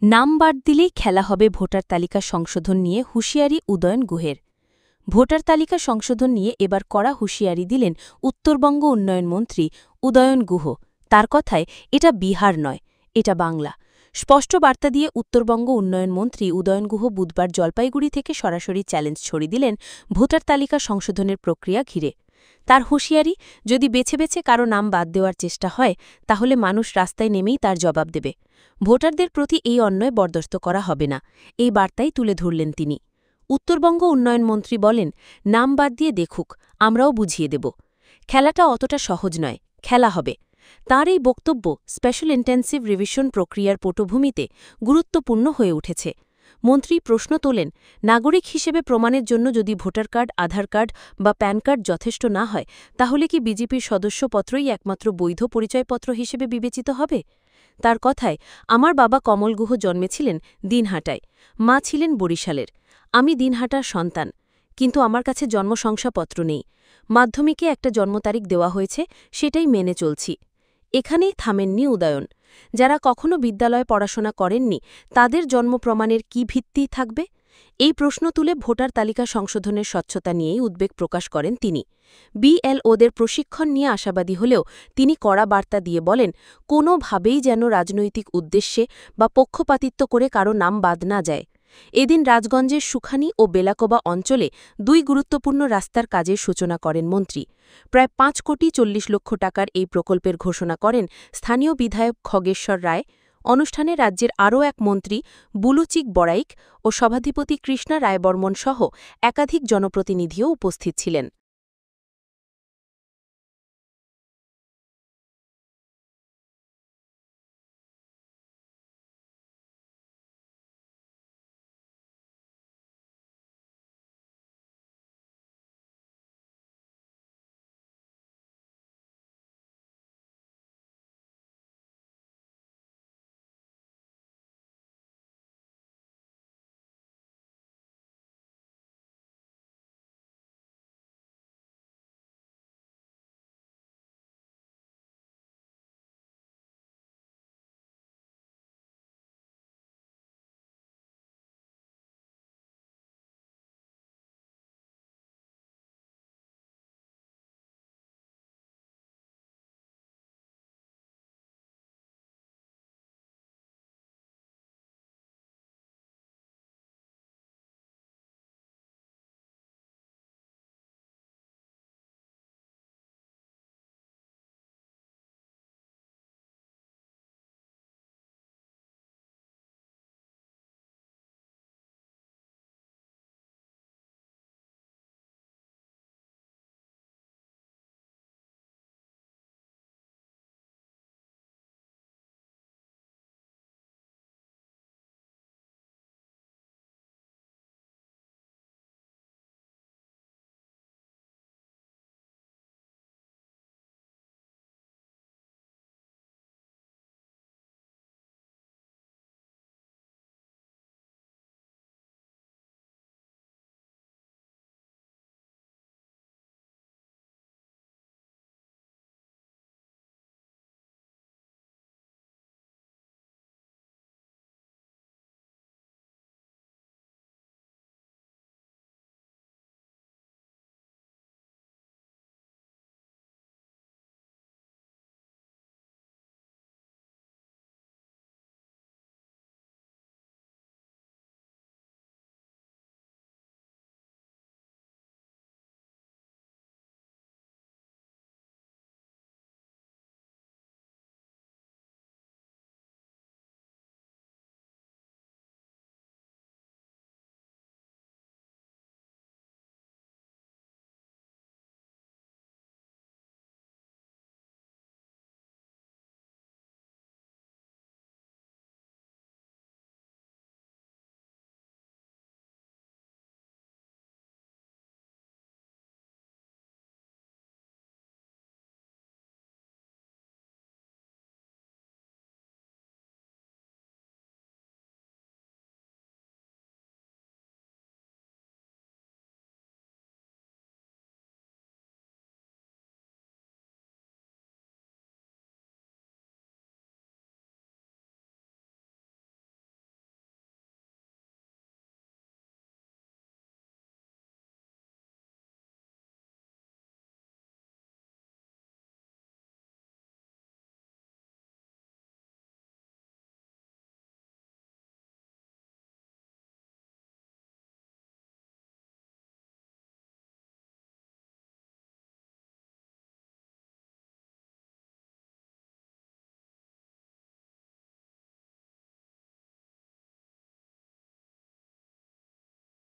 নাম বাদ দিলেই খেলা হবে ভোটার তালিকা সংশোধন নিয়ে হুঁশিয়ারি উদয়ন গুহের। ভোটার তালিকা সংশোধন নিয়ে এবার কড়া হুঁশিয়ারি দিলেন উত্তরবঙ্গ উন্নয়ন মন্ত্রী উদয়ন গুহ। তার কথায় এটা বিহার নয়, এটা বাংলা। স্পষ্ট বার্তা দিয়ে উত্তরবঙ্গ উন্নয়ন মন্ত্রী উদয়ন গুহ বুধবার জলপাইগুড়ি থেকে সরাসরি চ্যালেঞ্জ ছড়িয়ে দিলেন ভোটার তালিকা সংশোধনের প্রক্রিয়া ঘিরে। তার হুঁশিয়ারি, যদি বেছে বেছে কারো নাম বাদ দেওয়ার চেষ্টা হয় তাহলে মানুষ রাস্তায় নেমেই তার জবাব দেবে। ভোটারদের প্রতি এই অন্যায় বরদাস্ত করা হবে না, এই বার্তাই তুলে ধরলেন তিনি। উত্তরবঙ্গ উন্নয়ন মন্ত্রী বলেন, নাম বাদ দিয়ে দেখুক, আমরাও বুঝিয়ে দেব। খেলাটা অতটা সহজ নয়, খেলা হবে। তাঁর এই বক্তব্য স্পেশাল ইন্টেন্সিভ রিভিশন প্রক্রিয়ার পটভূমিতে গুরুত্বপূর্ণ হয়ে উঠেছে। মন্ত্রী প্রশ্ন তোলেন, নাগরিক হিসেবে প্রমাণের জন্য যদি ভোটার কার্ড, আধার কার্ড বা প্যান কার্ড যথেষ্ট না হয় তাহলে কি বিজেপির সদস্যপত্রই একমাত্র বৈধ পরিচয়পত্র হিসেবে বিবেচিত হবে? তার কথায়, আমার বাবা কমল গুহ জন্মেছিলেন দিনহাটায়, মা ছিলেন বরিশালের। আমি দিনহাটার সন্তান, কিন্তু আমার কাছে জন্মশংসাপত্র নেই। মাধ্যমিকে একটা জন্মতারিখ দেওয়া হয়েছে, সেটাই মেনে চলছি। এখানেই থামেননি উদয়ন। যারা কখনো বিদ্যালয়ে পড়াশোনা করেননি তাদের জন্মপ্রমাণের কি ভিত্তি থাকবে? এই প্রশ্ন তুলে ভোটার তালিকা সংশোধনের স্বচ্ছতা নিয়েই উদ্বেগ প্রকাশ করেন তিনি। বিএলওদের প্রশিক্ষণ নিয়ে আশাবাদী হলেও তিনি কড়া বার্তা দিয়ে বলেন, কোনোভাবেই যেন রাজনৈতিক উদ্দেশ্যে বা পক্ষপাতিত্ব করে কারো নাম বাদ না যায়। এদিন রাজগঞ্জের সুখানী ও বেলাকোবা অঞ্চলে 2 গুরুত্বপূর্ণ রাস্তার কাজের সূচনা করেন মন্ত্রী। প্রায় 5,40,00,000 টাকার এই প্রকল্পের ঘোষণা করেন স্থানীয় বিধায়ক খগেশ্বর রায়। অনুষ্ঠানে রাজ্যের আরও এক মন্ত্রী বুলুচিক বড়াইক ও সভাধিপতি কৃষ্ণা রায়বর্মন সহ একাধিক জনপ্রতিনিধিও উপস্থিত ছিলেন।